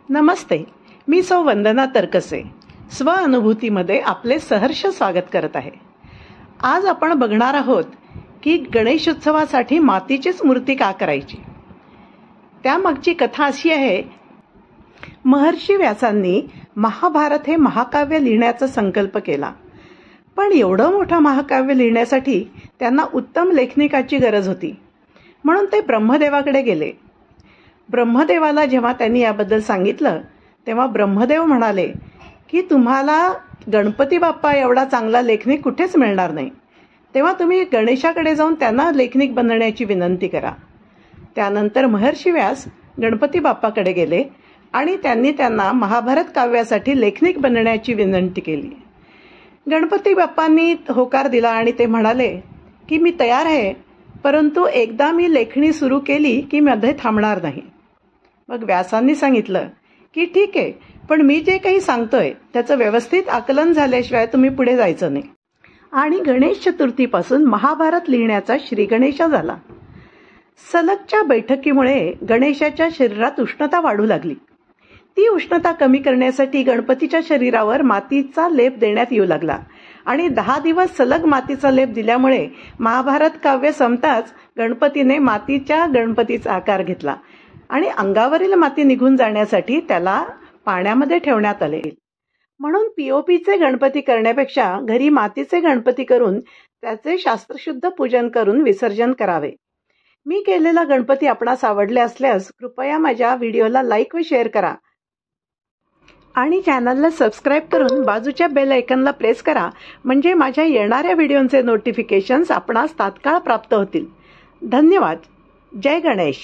नमस्ते, मी सौ वंदना तरकसे स्व अनुभूतीमध्ये आपले सहर्ष स्वागत करत आहे। आज आपण बघणार आहोत की गणेशोत्सवासाठी मातीचीच मूर्ती का करायची। त्यामागची कथा अशी आहे, महर्षी व्यासांनी महाभारत हे महाकाव्य लिहिण्याचा संकल्प केला, पण एवढं मोठं महाकाव्य लिहिण्यासाठी त्यांना उत्तम लेखनिकाची गरज होती। म्हणून ते ब्रह्मदेवाकडे गेले। ब्रह्मदेवाला जेव्हा त्यांनी याबद्दल सांगितलं तेव्हा ब्रह्मदेव म्हणाले की तुम्हाला गणपती बाप्पा एवढा चांगला लेखनिक कुठेच मिळणार नाही, तेव्हा तुम्ही गणेशाकडे जाऊन त्यांना लेखनिक बनण्याची विनंती करा। त्यानंतर महर्षी व्यास गणपती बाप्पाकडे गेले आणि त्यांनी त्यांना महाभारत काव्यासाठी लेखनिक बनण्याची विनंती केली। गणपती बाप्पांनी होकार दिला आणि ते म्हणाले की मी तयार आहे, परंतु एकदा मी लेखणी सुरू केली की मध्ये थांबणार नाही। मग व्यासांनी सांगितलं की ठीक आहे, पण मी जे काही सांगतोय त्याचं व्यवस्थित आकलन झाल्याशिवाय तुम्ही पुढे जायचं नाही। आणि गणेश चतुर्थीपासून महाभारत लिहिण्याचा श्री गणेशा झाला। सलगच्या बैठकीमुळे गणेशाच्या शरीरात उष्णता वाढू लागली। ती उष्णता कमी करण्यासाठी गणपतीच्या शरीरावर मातीचा लेप देण्यात येऊ लागला आणि 10 दिवस सलग मातीचा लेप दिल्यामुळे महाभारत काव्य संपताच गणपतीने मातीच्या गणपतीचा आकार घेतला आणि अंगावरील माती निघून जाण्यासाठी त्याला पाण्यामध्ये ठेवण्यात आले। म्हणून पीओपीचे गणपती करण्यापेक्षा घरी मातीचे गणपती करून त्याचे शास्त्रशुद्ध पूजन करून विसर्जन करावे। मी केलेला गणपती आपणास आवडले असल्यास कृपया माझ्या व्हिडिओला लाईक व शेअर करा आणि चॅनलला सबस्क्राईब करून बाजूच्या बेल आयकॉनला प्रेस करा, म्हणजे माझ्या येणाऱ्या व्हिडिओंचे नोटिफिकेशन्स आपणास तात्काळ प्राप्त होतील। धन्यवाद। जय गणेश।